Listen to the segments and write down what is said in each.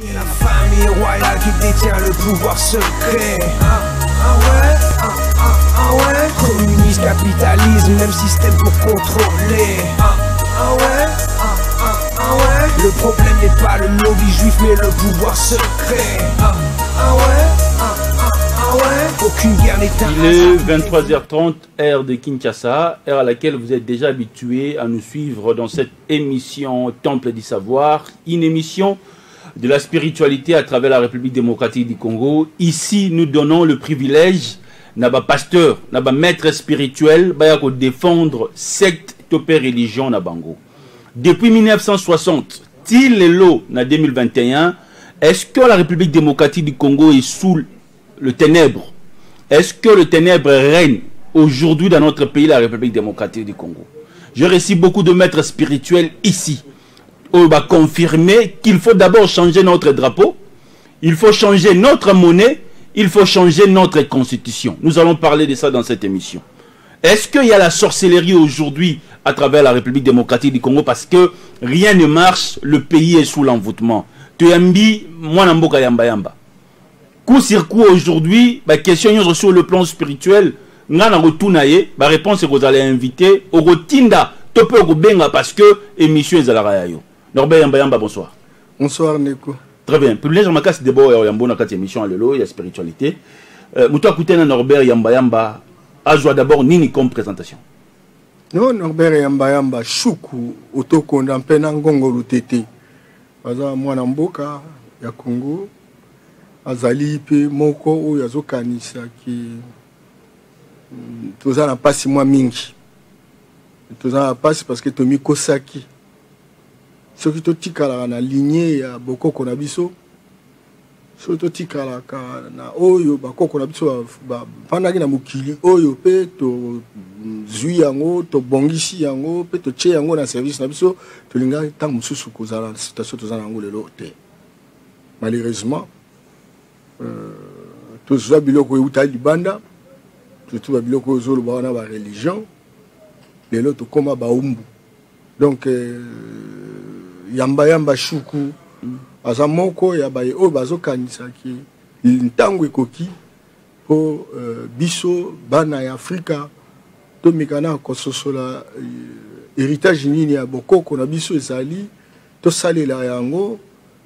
La famille royale qui détient le pouvoir secret. Ouais. Communisme, capitalisme, même système pour contrôler. Le problème n'est pas le lobby juif mais le pouvoir secret. Aucune guerre n'est Il est 23h30, heure de Kinshasa, heure à laquelle vous êtes déjà habitués à nous suivre dans cette émission Temple du Savoir, une émission de la spiritualité à travers la République démocratique du Congo. Ici, nous donnons le privilège à nos pasteurs, à nos maîtres spirituels, de défendre secte topé religion na bango. Depuis 1960, till le lot en 2021, est-ce que la République démocratique du Congo est sous le ténèbre? Est-ce que le ténèbre règne aujourd'hui dans notre pays, la République démocratique du Congo? Je reçois beaucoup de maîtres spirituels ici. On va confirmer qu'il faut d'abord changer notre drapeau, il faut changer notre monnaie, il faut changer notre constitution. Nous allons parler de ça dans cette émission. Est-ce qu'il y a la sorcellerie aujourd'hui à travers la République démocratique du Congo parce que rien ne marche, le pays est sous l'envoûtement? Tuyambi, moi namboka yamba yamba. Coup sur coup aujourd'hui, question sur le plan spirituel, ngana rotunaye, réponse que vous allez inviter, au rotinda, tope au benga parce que émission est à la rayo. Norbert Yamba Yamba, bonsoir. Bonsoir Neko. Très bien. Privilège en macasse d'abord, Yambo na kati émission à lelo, il y a spiritualité. Moutou écouter Norbert Yamba Yamba, a joué d'abord nini comme présentation. Non, Norbert Yamba Yamba, choukou, otoko ndampena ngongo lutete. Baza mwana mboka ya Congo, azali pe moko o yazo kanisa ki toza na pasi mwa mingi. Toza na pasi parce que tomi kosaki. Ce qui est tikala na lignée ya bokoko na biso so to tikala ka na oyo bakoko na biso pandaki na mukili oyo pe to zui yango to bongisi yango pe to che yango na service na biso to linga tant mususu kozala situation to zana ngolelo te. Malheureusement to zwa biloko euta libanda to biloko zolo ba na ba religion lelo to koma ba umbu donc Yamba Yamba Choukou, Azamoko Yabaye O Bazo Kanisa qui Ntangwe Koki pour Biso Bana ya Afrika to mikana kososola héritage nini ya bokoko na biso ezali to salela yango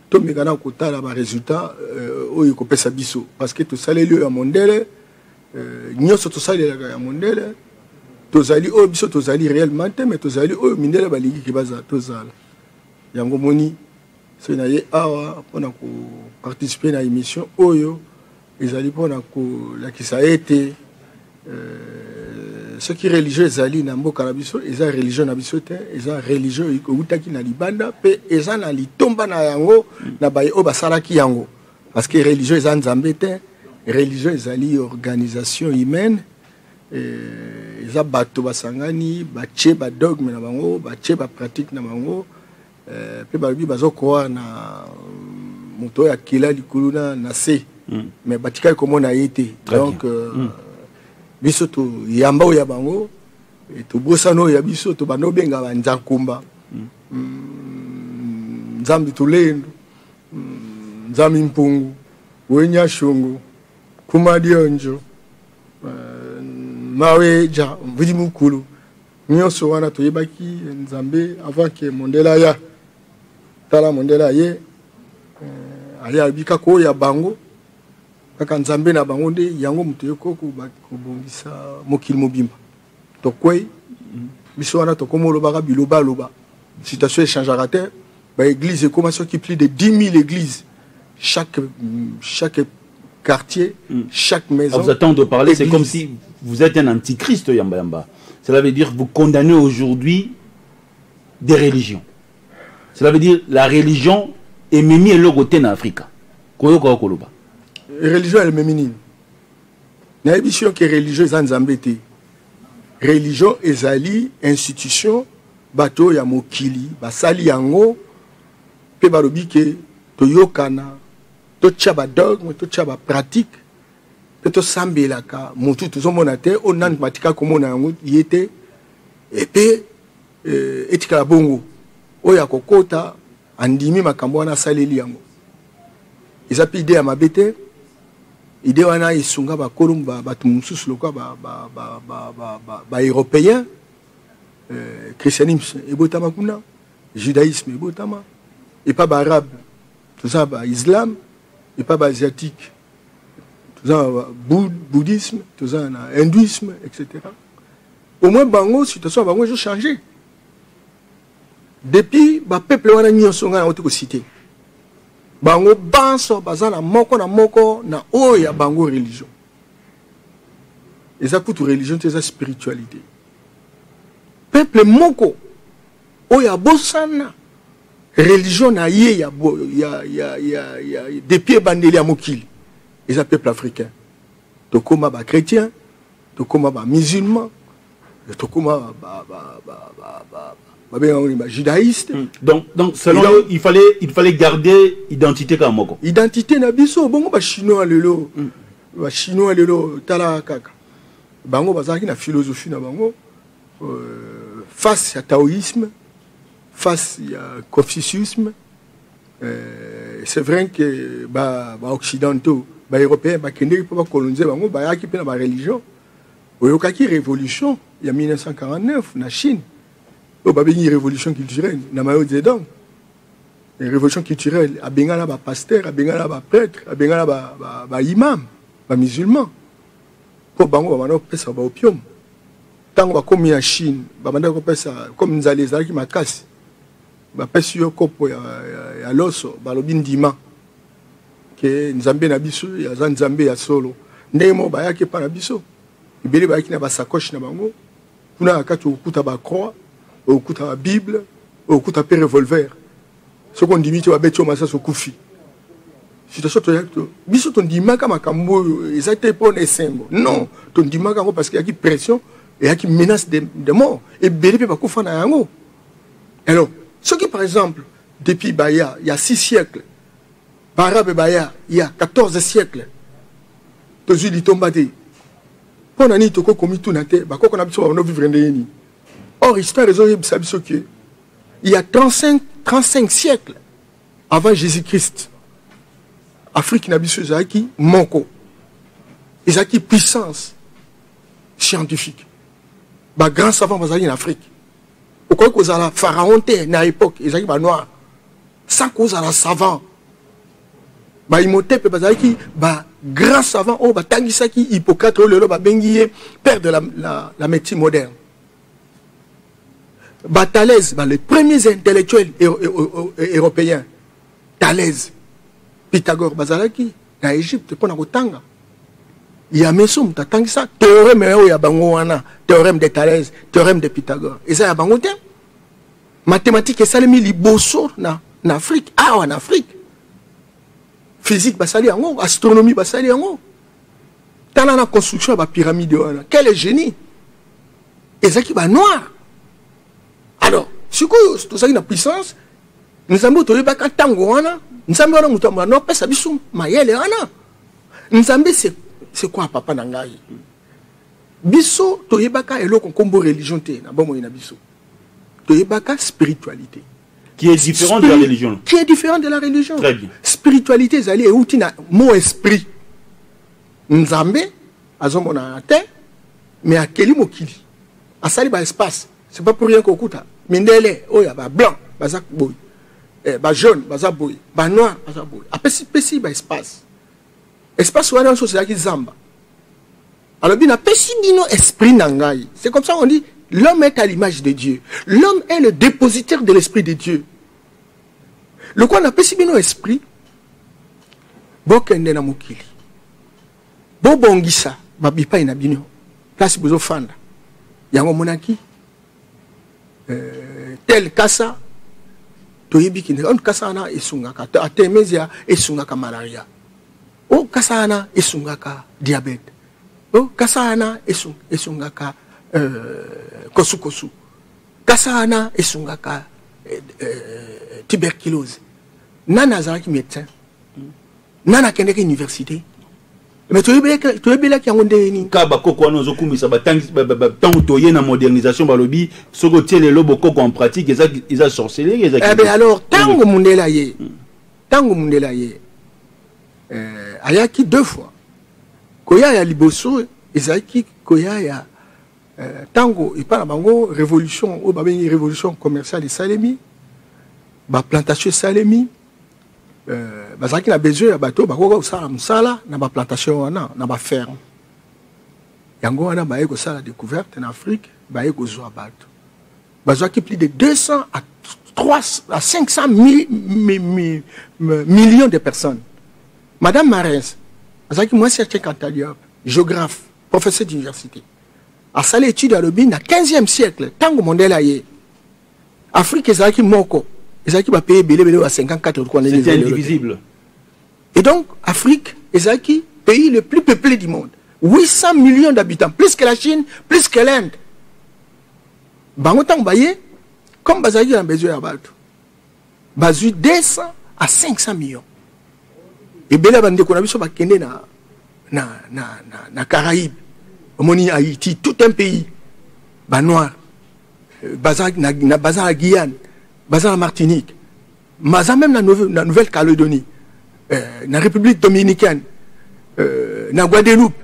to mikana kotala ba résultat oyo kopesa biso parce que to saleli ya mondele nyoso to salela ya mondele to zali o biso to zali réellement mais to zali o mindele balingi ki baza to zala yango moni so na ye awa pona ko participer na émission oyo ezali pona ko la kisa été ce qui religieux ezali na mboka na biso eza religion na biso te eza religieux iko utaki na libanda pe eza na litomba na yango na baye o basalaki yango parce que religieux eza nzambe te religieux ezali organisation humaine eza bato basangani bache ba dogme na bango bache ba pratique na bango pe babi bazo croire na moto ya kila likulu na se mais batika komona yete donc biso to yamba o ya bango to bosano ya biso to bano benga banza kumba nzambi tulendo nzambi mpungu wenya shungu kumadionjo maweja mvidi mukulu nyoso wana to yebaki nzambe avant que mondela ya tala mondela ye aya bika ko ya bango kaka nzambe na bango nde yango mutu yoko kubongisa mokili mobimba to kwei biso wana to komolo baka biloba loba situation échangera te ba église comme ça qui plus de 10 000 églises chaque quartier chaque maison. Vous attendez de parler, c'est comme si vous êtes un antichrist Yamba Yamba. Cela veut dire que vous condamnez aujourd'hui des religions. Cela veut dire que la religion est mémie et l'ogoté en Afrique. La religion est mémine. La religion est religieuse en Zambété. Religion est une institution, bateau ya mokili, basali yango, pe barobi ke to yokana, to tchaba dogme, to tchaba pratique, pe to sambelaka, mutu to zomonate, onan matika komona yango yete, et pe etika la bongo. Oya kokota andimi makambo wana saleli yango ils ont idée à ma bête idée wana isunga ba kolumba ba tumususu lokwa ba européen christianisme ebotama kuna judaïsme ebotama et pas ba arabe tout ça ba islam et pas ba asiatique tout ça bouddhisme tout ça na hindouisme etc. Au moins bango situation bango j'ai changé depuis ba peuple wana nyonso nga na otiko cité bango banso bazana moko na oya bango religion eza kutu religion te eza spiritualité peuple moko oya bosana religion na ye ya depuis bandeli ya mokili eza peuple africain tokoma ba chrétien tokoma ba musulman tokoma judaïste. Donc selon eux, il fallait garder identité comme moko. Identité na biso bongo ba chinois lelo. Ba chinois lelo tala kaka. Bango bazaki na philosophie na bango face à taoïsme, face à confucianisme. C'est vrai que ba occidentaux, ba européens ba kende pour coloniser bango ba yaki pe na ba religion. Oyokaki révolution il y a 1949 na Chine. Il y a une révolution culturelle. Il y a une révolution culturelle. Il y a un pasteur, il y a un prêtre, il y a un imam, un musulman. Pour bango, il y a un opium. Tant que comme en Chine, comme nous allons les ma casse, il y a un copo, il y a l'osso, il y a un dima. Que Nzambé na biso, il y a un Nzambé ya solo. Ndemo ba yaki pa na biso. Ibeli ba yaki na ba sacoche na bango. Kuna akatu okuta ba croix. Au coup de la Bible, au coup de la revolver. Ce qu'on dit, tu vas bêter au massage au koufi. Si tu as dit, ton dit, ils étaient pas les symboles. Non, ton dit, parce qu'il y a une pression et il y a une menace de mort. Et Bélé peut pas couper dans un. Alors, ce qui, par exemple, depuis Baya, il y a 6 siècles, Barabe Baya, il y a 14 siècles, tu as dit, tombe. Pour nous, tu as commis tout, tu as vivre en or, histoire il y a 35 siècles avant Jésus-Christ, Afrique n'a pas eu manco. Ils ont eu puissance scientifique. Les grands savants en Afrique. Pourquoi ils ont pharaon à l'époque, ils ont eu noir. Sans cause à la savant. Ils ont eu grands savants, Hippocrate, père de la médecine moderne. Thalès, les premiers intellectuels européens, Thalès, Pythagore, Bazalaki, en Égypte, il y a même ça, théorème de Thalès, théorème de Pythagore. Et ça, il y a un mathématiques, et ça, les liboso en Afrique, en Afrique. Physique, astronomie, dans la construction de la pyramide, quel est le génie? Et ça qui va noir. Alors, si vous avez une puissance, nous avons dit que nous avons c'est quoi papa nangai? Biso to yebaka eloko kombo religion te na bomo ina biso. To yebaka spiritualité qui est différent de la religion. Qui est différent de la religion. Très bien. Spiritualité zali e outi na mot esprit. Nzambe azomona te mais akeli mokili. Asali ba espace. C'est pas pour rien qu'on écoute. Mindele, oya, ba blanc, bazak boy, ba jaune, bazak boy, ba noir, bazak boy. Après, si, ba espace. Espace, ou à c'est qui zamba. Alors, bien, après, si dino esprit nangai. C'est comme ça qu'on dit, l'homme est à l'image de Dieu. L'homme est le dépositaire de l'esprit de Dieu. Le quoi on appelle si dino esprit, bokende na mokili. Bobongisa, babipa ina bino. Place bozo fanda. Yango monaki. Tel kasa to yebiki on kasa na esungaka atemezia esungaka malaria o kasa na esungaka diabète o kasa na esungaka kosu kasa na esungaka tuberculose nana zaki médecin nana kendeki université. Mais tu es bien qui a mondé. Kaba koko no zokumisa batangi tango toye na modernisation balobi soko tiele lobo koko en pratique ils a sorcelé eh ben alors tango mundela ye ayaki 2 fois koya ya liboso ezalaki koya ya tango epa na bango révolution oyo babengi révolution commerciale esalemi baplantation esalemi bazalaki na besoin ya bato bakoka kosala mosala na baplantation wana na baferme yango wana baye kosala découverte na Afrique baye kozwa bato bazwaki plus de 200 à 500 millions de personnes. Madame Marès, azalaki mwasi ya Cheikh Diop, géographe, professeur d'université. A salé étude à l'obin na 15e siècle, tango Mandela ye. Afrique ezalaki moko, ezalaki ba pays belé à 54 c'était indivisible. Et donc Afrique ezalaki pays le plus peuplé du monde. 800 millions d'habitants, plus que la Chine, plus que l'Inde. Bango tango baye comme bazalaki na besoin ya bato. Bazui 200 à 500 millions. Et bela bande ko na biso ba kende na Caraïbes. Omoni Haïti, tout un pays ba noir. Bazar na bazar à Guyane, bazar à Martinique. Bazar même na Nouvelle-Calédonie. Na République dominicaine. Na Guadeloupe.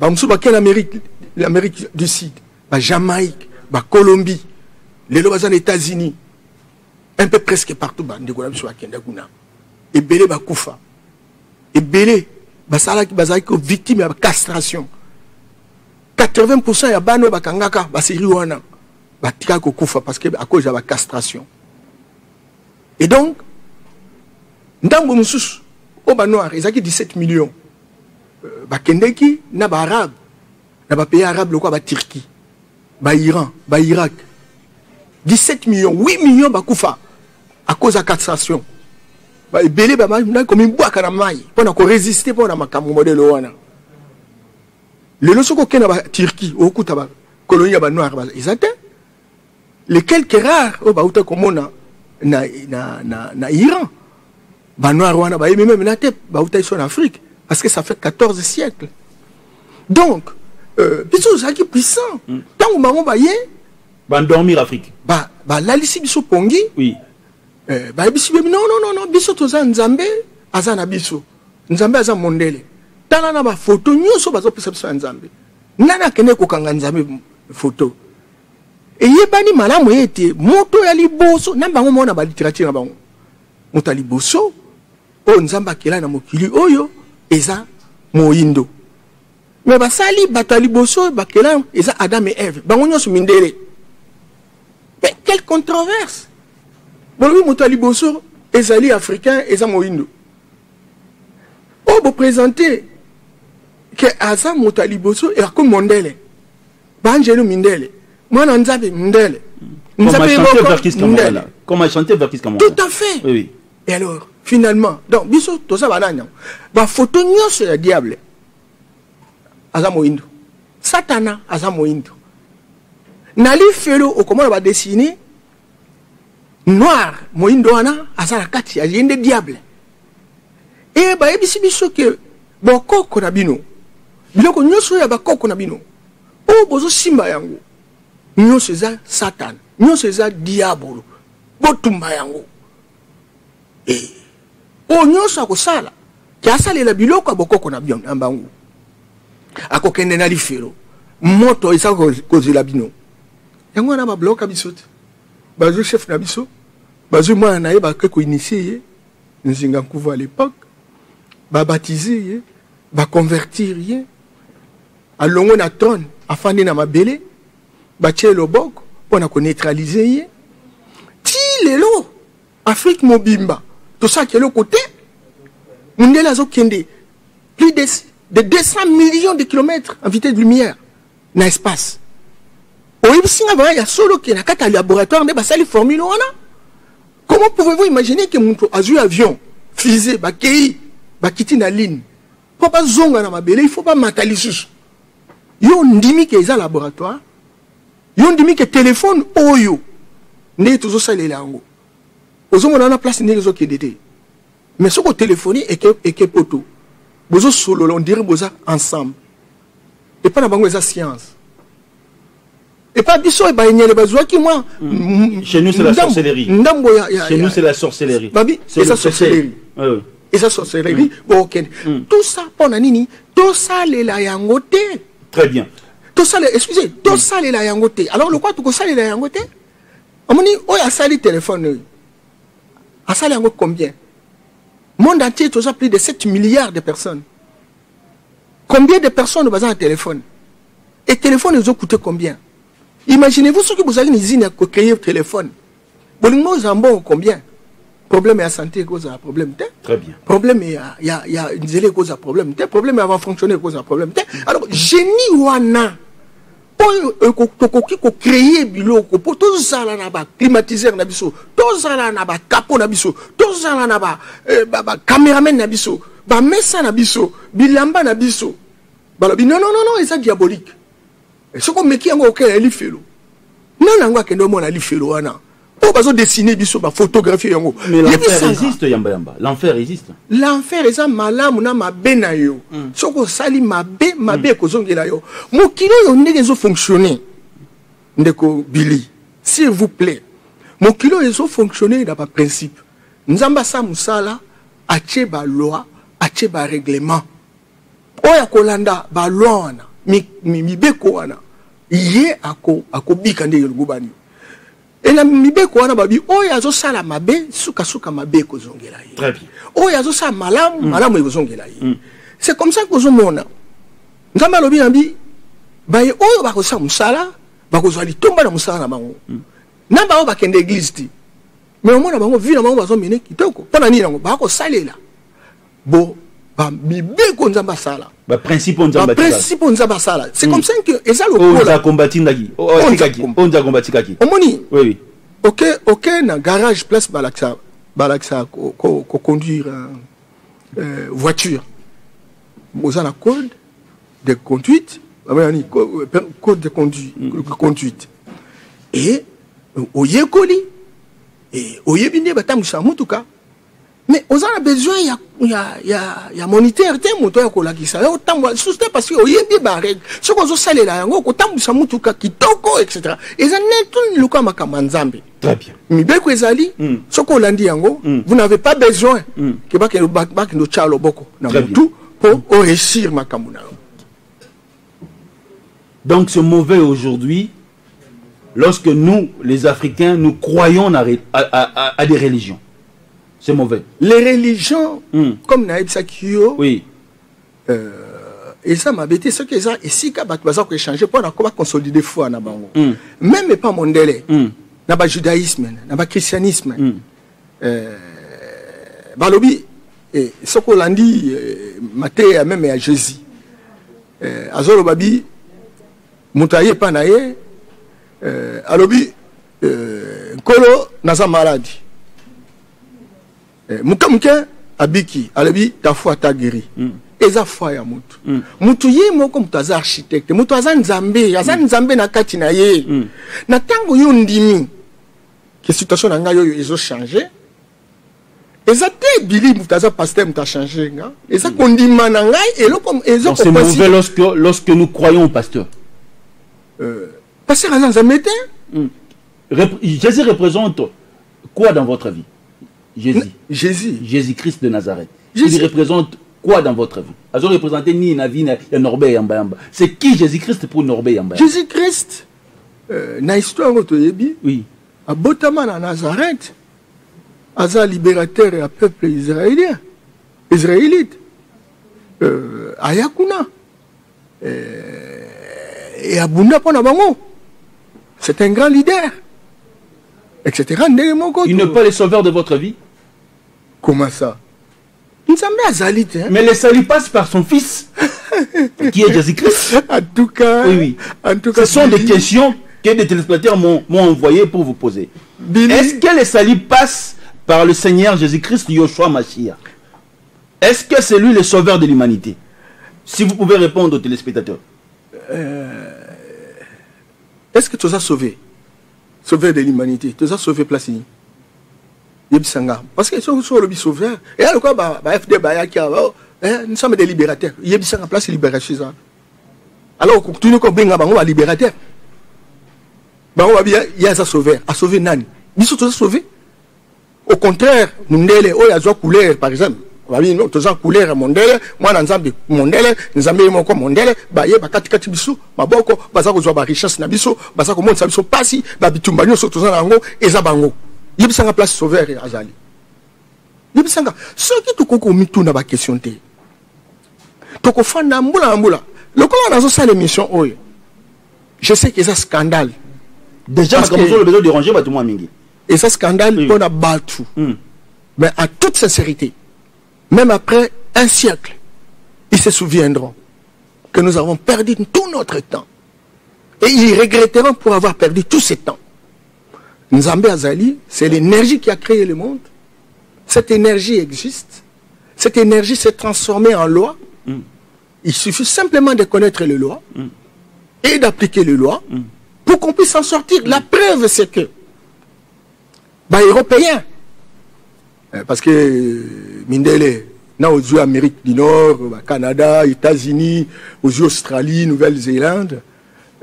Ba musu ba ken l'Amérique du Sud, ba Jamaïque, ba Colombie. Les aux États-Unis, un peu presque partout, et belé bakoufa, et belé basalaki bazaki victime de castration. 80% ya bano bakangaka basiri wana batika ko kufa parce que à cause de la castration. Et donc ndambo mususu au banoir ezaki 17 millions. Bakendeki na ba arabe, na ba pays arabe lokwa ba Turquie, ba Iran, ba Irak. 17 millions, 8 millions bakoufa à cause de la castration. Et belé comme une boîte à maille pour résister pour la modèle wana. Le loso ko kena ba Turquie au coup taba colonie ba noir ils attendent les quelques rares au ba uta komona na Iran. Ba noir wana ba même na tête ba uta en Afrique parce que ça fait 14 siècles. Donc biso ça qui puissant. Tant ba on ba yé ba dormir Afrique. Ba la lisi biso pongi. Oui. Ba biso non biso toza nzambe azana biso. Nzambe aza mondele. Tala na ba photo nyoso bazo pesa biso nzambe. Nana kene ko kanga nzambe photo. Et yebani malamu ete moto ya liboso na bango mona ba literature na bango. Moto liboso o nzamba kela na mokili oyo eza moyindo. Mais basali bato liboso bakela eza Adam et Ève. Bango nyoso mindele. Mais quelle controverse! Bon, oui, moto liboso ezali africain eza moyindo. Oh, vous présentez que Asa Motaliboso et comme Mondele. Banjelo Mindele. Moi, Nzabe Mindele. Comment chanter Verkis Kamara. Tout à fait. Oui, oui. Et alors, finalement, donc, biso, tout ça, banana. Ba photo nyo sur le diable. Asa Moindo. Satana, Asa Moindo. Nali Felo, au comment on va dessiner. Noir, Moindo Ana, Asa la Kati, Agende diable. Et bah ebisi biso ke bokoko na bino biloko nyonso ya bakoko na bino o bozo simba yango nyonso eza satan nyonso eza diabolo botumba yango o nyonso akosala ki asalela biloko bokoko na bino ambango akokende na lifelo moto eza kozela bino yango na ba bloka biso bazo chef na biso bazo mwana na ye ba ko initier nzinga kuva à l'époque ba baptiser ba convertir à longo na trône afandi na mabele ba tie loboko pona ko neutraliser ti lelo Afrique mobimba tout ça qui est le côté mundela zo kende plus de 200 millions de kilomètres en vitesse de lumière na espace o ibsinga ba ya solo ki na kata laboratoire ne ba sali formule wana. Comment pouvez-vous imaginer que mon avion fusée ba kei ba kiti na ligne faut pas zonga na mabele il faut pas matalisus yo ndimi ke za laboratoire yo ndimi ke téléphone oyo ne tuzo salela yango ozonga na place ne zo kedete mais soko téléphonie et que poto bozo solo on dirait boza ensemble et pas na bango za science et pas biso e ba enyele bazwa ki moi chez nous c'est la sorcellerie ndambo chez nous c'est la sorcellerie babi c'est la sorcellerie. et ça sorcellerie bon tout ça pour nini tout ça les la yangote très bien tout ça excusez tout ça les la yangote alors le quoi tout ça les la yangote amoni oh ya sali téléphone a sali yango combien monde entier tout ça plus de 7 milliards de personnes combien de personnes ont un téléphone et téléphone ils ont coûté combien imaginez-vous ceux qui vous avez une usine à créer téléphone bon zambo combien problème à santé cause à problème très bien problème il y a une zélé cause à problème problème avant fonctionner cause à problème alors génie wana pour créer biloko pour tous ça là na ba climatiseur na biso tous ça là na ba capot na biso tous ça là na ba caméraman na biso ba mesa na biso bilamba na biso balobi non c'est diabolique et ce qu'on met qui ngo okay li felo non ngo akendo mona li felo wana pour bazo dessiner biso ba photographie yango mais l'enfer existe yamba l'enfer existe l'enfer eza malamu na mabe na yo soko sali mabe kozongela yo mokili yo ndenge zo fonctionner ndeko Billy s'il vous plaît mokili yo zo fonctionner dans ba principe nzamba sa musala atie ba loi atie ba règlement oya kolanda ba loi wana mibeko wana ye ako bika ndenge lugubani et la mibeko wana babi oyo azosala mabe suka mabe kozongela ye très bien oyo azosala malamu ekozongela ye c'est comme ça kozomona nzambe alobi nambi baye oyo bakosala musala bakozwa litomba na musala na bango na bao bakende église ti mais omona bango vi na bango bazomene kitoko mpona nini yango bakosalela bo mibeko nzambe asala principe nzamba sala c'est comme ça que eza lokola combattre ndaki onza combattre kaki omoni oui OK na garage place balaksa ko conduire voiture oza na code de conduite code de conduite et oyekoli et oyebi nde batambusa mutuka mais on a besoin il y a moniteur te moto ya kolakisa yo tambwa juste parce que oyebi ba règle ce qu'on salela yango ko tambusa mutuka kitoko etc et ça netu luka makamba nzambe très bien mibeko ezali soko olandi yango vous n'avez pas besoin que bak no chalo boko na mutu pour réussir makambo na. Donc c'est mauvais aujourd'hui lorsque nous les Africains nous croyons à des religions. C'est mauvais. Les religions, comme Naïb Sakio, oui. Et ça m'a bêté, ce que ça, et si tu as échangé pour consolider foi na bango. Même pas mondele, na ba judaïsme, na ba christianisme. Balobi, ce qu'on l'a dit, maté même à Jésus. Azolo babi, moutaye panaye, alobi, kolo naza maladi. Mukamuke abiki alobi ta foi ta guéri eza foi ya mutu mutu ye moko mutu aza architecte mutu aza nzambe na kati na ye na tango yo ndimi que situation na ngayo ezo changer eza te Billy mutu aza pasteur mutu a changer nga eza kondima na ngai eloko ezo c'est mauvais lorsque nous croyons au pasteur pasteur aza nzambe te Jésus représente quoi dans votre vie? Jésus-Christ de Nazareth. Il représente quoi dans votre vie? Ils ont représenté ni Navi ni Norbert Yamba. C'est qui Jésus-Christ pour Norbert Yamba? Jésus-Christ, na histoire oui. À Botaman à Nazareth, Aza libérateur et à peuple israélien, israélite, à Yakuna, et à Bunda Ponabango. C'est un grand leader, etc. Il n'est pas le sauveur de votre vie? Comment ça? Mais le salut passe par son fils, qui est Jésus-Christ. En tout cas, oui. En tout cas, ce sont des questions que des téléspectateurs m'ont envoyées pour vous poser. Est-ce que le salut passe par le Seigneur Jésus-Christ, Yoshua Mashiach? Est-ce que c'est lui le sauveur de l'humanité? Si vous pouvez répondre aux téléspectateurs. Est-ce que tu as sauvé? Sauveur de l'humanité. Tu as sauvé Placini. Yebisanga. Parce que sont le sauveur. Et alors quoi, FD, nous sommes des libérateurs. Yebisanga place libération. Alors, tu nous comprends, on va libérateur. Il y a un sauveur. A sauvé Nani. Ils sont tous sauvés. Au contraire, nous n'avons pas couleur, par exemple. babi no toza couleur mondele mwana nzambe mondele nzambe moko mondele ba ye ba kati biso maboko baza ko zwa ba richesse na biso baza ko monta biso pasi ba bitumba nyoso toza nango eza bango yebisanga place sauveur azali yebisanga soki tukoko mituna ba question te toko fanda mbula lokola nazo sala émission oyo je sais que c'est un scandale déjà parce que vous avez besoin de déranger ba tout moi mingi et ça scandale pour la battu mais en toute sincérité même après un siècle, ils se souviendront que nous avons perdu tout notre temps. Et ils regretteront pour avoir perdu tout ce temps. Nzambe Azali, c'est l'énergie qui a créé le monde. Cette énergie existe. Cette énergie s'est transformée en loi. Il suffit simplement de connaître les lois et d'appliquer les lois pour qu'on puisse s'en sortir. La preuve, c'est que les Européens, parce que Mindele, aux Amérique du Nord, Canada, États-Unis, aux Australie, Nouvelle-Zélande,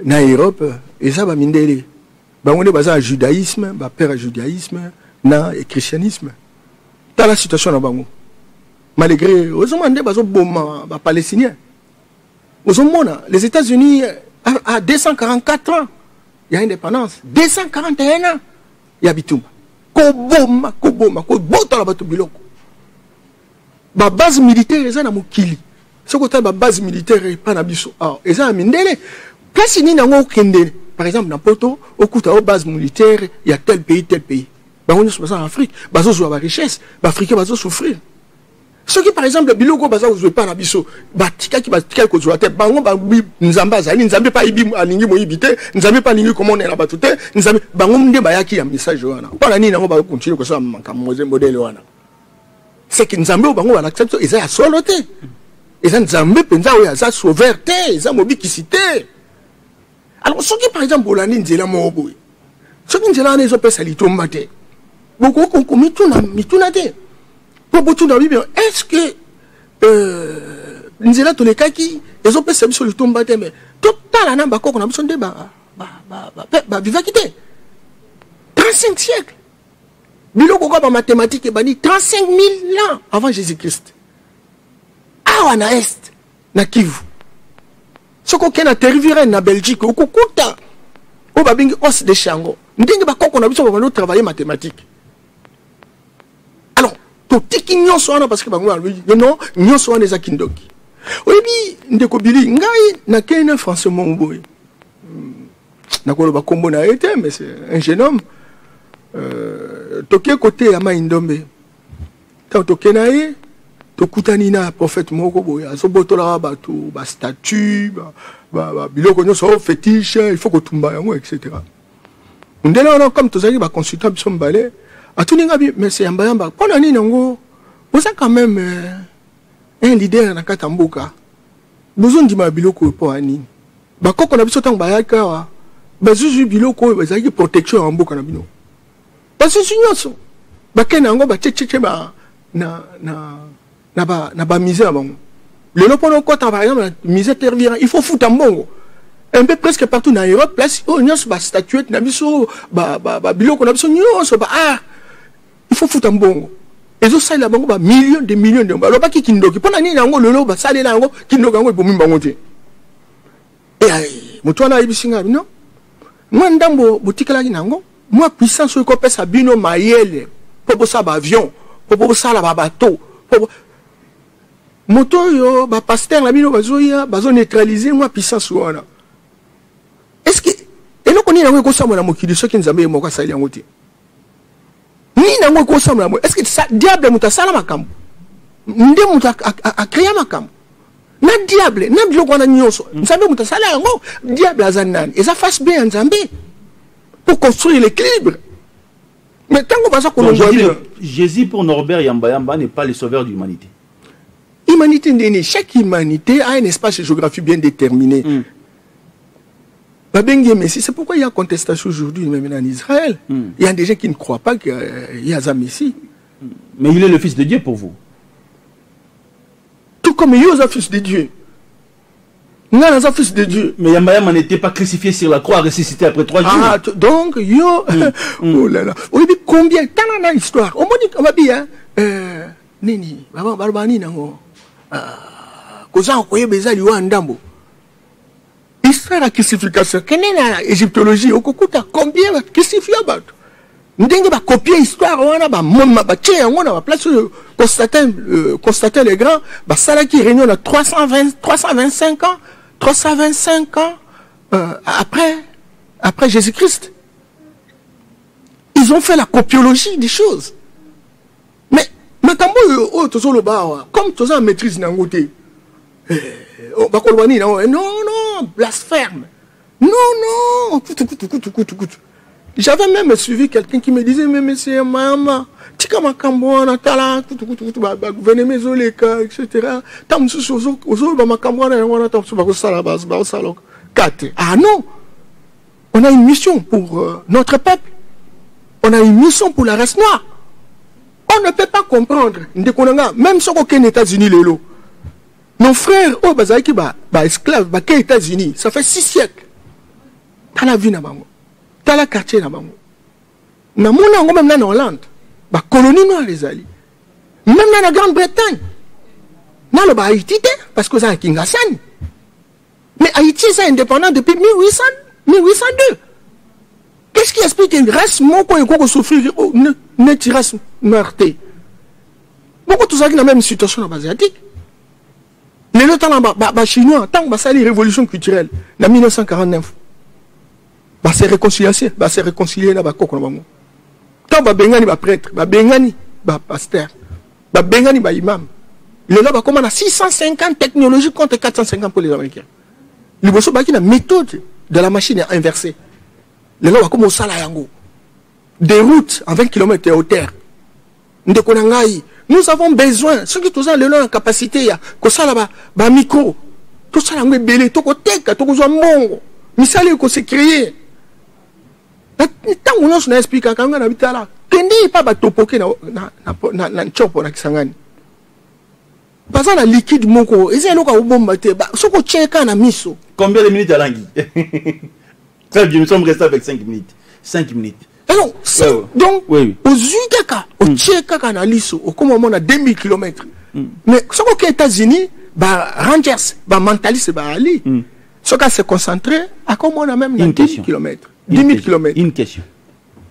en Europe, et ça va Mindele. On est basé en judaïsme, père judaïsme, et christianisme. Dans la situation là-bas, malgré aux Palestiniens, les États-Unis à 244 ans, il y a indépendance. 241 ans, il y a Bitoum. Koboma, la base militaire est à Mokili. Ce que la base militaire est pas na biso. Ah, et ça Mindele. Place ni nango kende. Par exemple, dans Poto, au coup de base militaire, il y a tel pays. Bah on est sur en Afrique, bah zo la richesse, bah Africain bah zo souffrir. Ce qui par exemple le biloko bah ça vous pas na biso, bah tika qui bah tika ko zo tête, bah on bah nzamba za ni nzambe pas ibi alingi mo ibité, nzambe pas lingi comment on est là-bas tout est, nzambe bah on nde bah yaki ya message wana. Pas ni nango bah continuer ko ça manka modèle wana. C'est que nzambe bango ba accepte ils a soloté. Ils ont nzambe penza oya za sauveté, ils ont mobikisité. Alors ce qui par exemple bolani nzela mo boy. Ce qui nzela ne zo pesa litomba te. Beaucoup ko mituna te. Pour beaucoup dans Bible, est-ce que nzela to les kaki ils ont pesa biso litomba te mais total na ba ko na biso nde ba vivakité. 35 siècles. Biloko kwa mathématiques bani 35 000 ans avant Jésus-Christ. Awa na est na Kivu. Soko kena territoire na Belgique okukuta. O babingi os de chango. Ndenge bakoko na biso ba travailler mathématiques. Alors, to tiki nyonso wana parce que bango non nyonso wana za kindoki. Oyebi ndeko bili ngai na kena français mon boy. Na ko ba kombo na été mais c'est un jeune homme. Toké côté ya Maindombe quand toké naé tokutani na prophète moko boya so botola bato ba statue ba biloko nyonso fétiche il faut que tumba yango etc. Ndela na comme tozali ba consultant biso mbale atuninga bi mais c'est yamba pona nini ngo oza quand même un leader na katambuka besoin ndima biloko po ani ba koko na biso tango ba yaka ba zuzu biloko bazali protection en mboka na bino. Parce que si nous sommes, na misère le nom pendant quoi par exemple misère terre il faut foutre en bongo un peu presque partout dans l'Europe place oh nous sommes statuette na biso biloko na biso nous il faut foutre en bongo et ça ça là bango millions de alors pas qui kindoki pendant ni nango lelo ba sale nango kindoki nango bomi bango te et mutwana ibisinga non moi ndambo botikala nango moi puissance ko pesa bino mayele pour ça avion pour ça la bateau moto yo ba pasteur la bino bazoya bazo neutraliser moi puissance wana est-ce que et non koni nango ko samola mokili soki nzambe moko sali yango te ni nango ko samola est-ce que ça diable muta sala makambo nde muta a créer makambo na diable na biloko na nyonso nzambe muta sala yango diable azanani et ça fasse bien nzambe pour construire l'équilibre. Mais tant qu'on va ça qu'on Jésus pour Norbert Yamba n'est pas le sauveur de l'humanité. Humanité, chaque humanité a un espace géographique bien déterminé. C'est pourquoi il y a contestation aujourd'hui, même en Israël. Il y a des gens qui ne croient pas qu'il y a un Messie. Mais il est le Fils de Dieu pour vous. Tout comme il est le Fils de Dieu. Non, fils de Dieu. Mais Yamba n'était pas crucifié sur la croix, ressuscité après 3 jours. Ah, donc, oh là là. On dit combien, tant dans l'histoire. On m'a dit, nini baloba nini nango kozanga koyeba eza liwa ndambo histoire ya classification kende na égyptologie okokuta combien baklasifia bato ndenge bakopie histoire wana batie yango na baplace oyo Constantin le Grand basalaki réunion na 325 ans après Jésus-Christ. Ils ont fait la copiologie des choses. Mais comme tu as maîtrise nangote, non, blasphème. Non. J'avais même suivi quelqu'un qui me disait, mais monsieur, maman, tika makambwana, tala, venez mezoleka, etc. Ah non! On a une mission pour notre peuple. On a une mission pour la race noire. On ne peut pas comprendre. Même si on est aux États-Unis, nos frères, esclaves, aux États-Unis, ça fait 6 siècles. T'as la vie na bango. T'as la quartier na bango. Na mouna même en Hollande. Ba colonie noire les alliés. Même dans la Grande-Bretagne. Dans le Haïti, parce que ça a Kingasani. Mais Haïti, c'est indépendant depuis 1802. Qu'est-ce qui explique une race moko et souffrir une race meurtée? Beaucoup de gens qui ont la même situation dans l'Asiatique. Les Chinois, tant que ça les révolutions culturelles, en 1949, c'est réconciliation, c'est réconcilier là-bas. Tant que Bengani va prêtre, Bengani va pasteur, Bengani va imam. Il est là, comme on a 650 technologies contre 450 pour les Américains. Il y a une méthode de la machine inversée. Les gens comme au Salayango. Des routes à 20 km de hauteur. Nous avons besoin, ceux qui ont la capacité, que ça là-bas, micro, tout ça là, belé, tout côté, tout ça mongo. Mais ça là, c'est créé. Tant qu'on a expliqué quand on habite là, kendi pas batopoke na chopo na kisangani. Parce que la liquide moko, ils ont un bon maté, soko tcheka na miso. Combien de minutes à l'angui? Très bien, nous sommes restés avec 5 minutes. 5 minutes. Alors, donc, aux Zudaka, au Tcheka na liso, au comment on a 2000 km. Mais ce qu'aux États-Unis, Rangers, mentaliste, Ali, ce qu'on s'est concentré, à comment on a même 10 000 km. 10 000 km. Une question.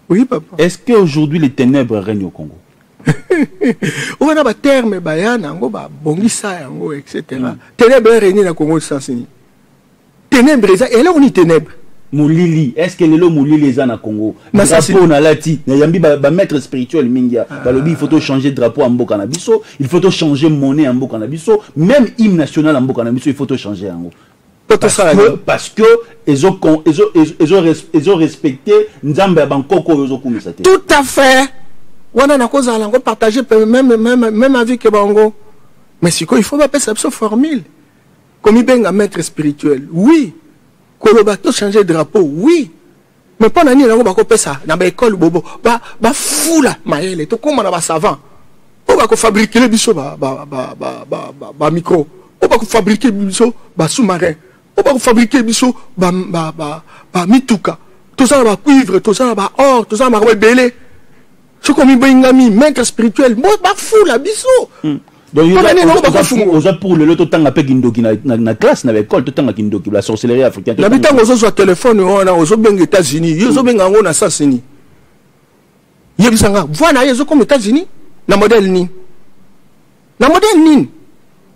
Oui, papa. Est-ce qu'aujourd'hui les ténèbres règnent au Congo? On a des termes, bongisa, etc. Ténèbres règnent au Congo sans signer. Ténèbres, et là on est ténèbres. Moulili, est-ce que les lots Moulili les en Congo? Drapeau na lati, yambi ba maître spirituel mingia. Il faut changer drapeau en Mboka na biso, il faut changer monnaie en Mboka na biso, même hymne national en Mboka na biso, il faut changer en Mboka. Parce que ils ont respecté Nzamba Bankoko yozo kumisate. Tout à fait. Wana na koza lango partager même avis que Bango. Mais si il faut pas passer cette formule. Comme il benga maître spirituel. Oui. Kolobato changer de drapeau. Oui. Mais pas nani lango bako pesa na ba école bobo. Ba fula maele to comme na ba savant. On va fabriquer les biso ba micro. On va fabriquer biso ba sous-marin. On va fabriquer biso ba mituka. Tout ça va cuivre, tout ça va or, tout ça va belé. Ce qu'on me bengami maître spirituel, moi ba fou la biso. Donc pour le loto tanga pe kindoki na classe na école tanga kindoki la sorcellerie africaine. La bitango zo sur téléphone on a aux benga États-Unis, yo zo benga ngona sasini. Yebisanga, voilà yezo comme États-Unis na modèle ni. Na modèle ni.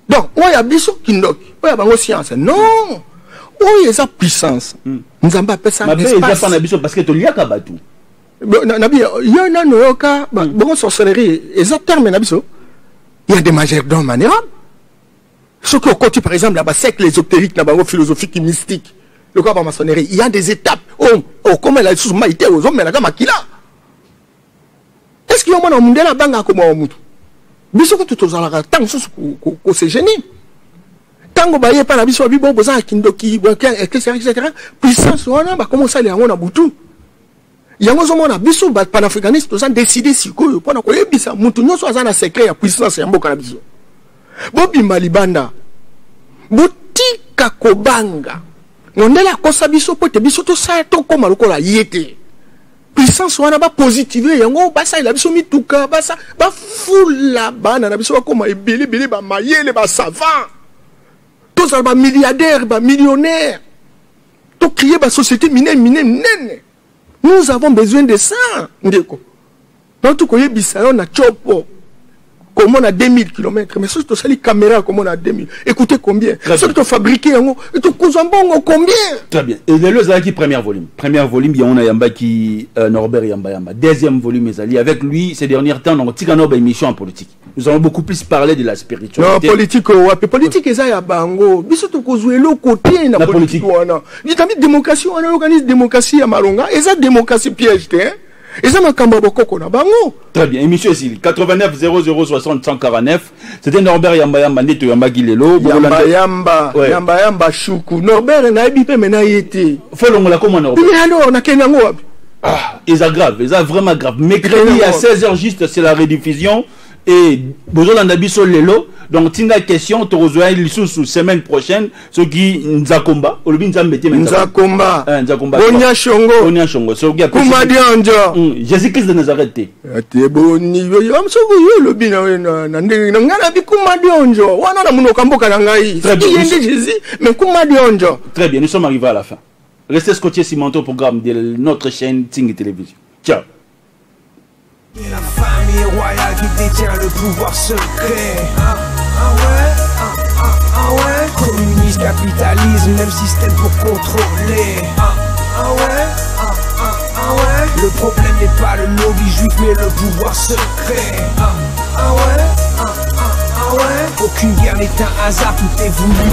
Donc, on y a biso kindoki, on y a bango science. Non. On y a sa puissance. Nous avons pas ça. Mais il y a pas na biso parce que to liaka batu. Nabi, il y a un noyoka, bon sorcellerie, exactement nabiso. Il y a des majordomes manérables. Ceux qui ont côté par exemple là-bas, c'est que les ésotériques, là-bas, philosophiques, mystiques, le corps de maçonnerie, il y a des étapes. Oh, comme elle a sous maïté aux hommes, mais la gamme qui là. Est-ce qu'il y a un monde là banga comme un moutou? Biso que tout aux alara, tant que c'est génie. Tant que baye pas la biso bibo boza kindoki, etc. Puissance on a comment ça les on a boutou. Yango zo mona biso ba panafricaniste to ça décider si ko pona ko yebisa mutu nyoso azana secret ya puissance ya mboka na biso. Bobi malibanda. Botika kobanga. Ngondela kosa biso pote biso to sa to koma lokola yete. puissance wana ba positiver yango basa ila biso mituka basa ba fula bana na biso bakoma ebele ba mayele ba savant tous ba milliardaires ba millionnaires to créer ba société mine. Nous avons besoin de ça ndeko donc ko yebisa yo na chopo comme on a 2000 km mais si tu as les caméras comme on a 2000 écoutez combien ce que tu as fabriqué et tu combien très bien et les deux qui premier volume il y a on a Yamba qui Norbert Yamba deuxième volume Ezali avec lui ces derniers temps on tika no émission en politique nous allons beaucoup plus parler de la spiritualité non politique eza ya bango biso to kozwelo côté na politique wana ni tamit démocratie on organise démocratie ya malonga eza démocratie piège hein. Et ça m'a bango. Très bien, émission ici 89 00 60 149. C'était Norbert Yamba Neto Yamba Gilelo. Yamba Choukou. Norbert n'a pas maintenant été. Faut l'on comment Norbert. Mais alors on a kenango. Ah, ils sont grave, ils sont vraiment grave. Mercredi à 16h juste c'est la rediffusion et besoin d'un habit sur l'élo. Donc, si la question, tu rejoins sous semaine prochaine, ce qui Nzakomba, ou le Nzakomba, Onya Shongo, Kumadi Anja, Jésus-Christ de Nazareth. Très bien, nous sommes arrivés à la fin. Restez scotchés Simanto au programme de notre chaîne Ting Télévision. Ciao. Et la famille royale qui détient le pouvoir secret. Ouais. Communisme, capitalisme, même système pour contrôler. Ouais. Le problème n'est pas le lobby juif mais le pouvoir secret. Ouais. Aucune guerre n'est un hasard, tout est voulu.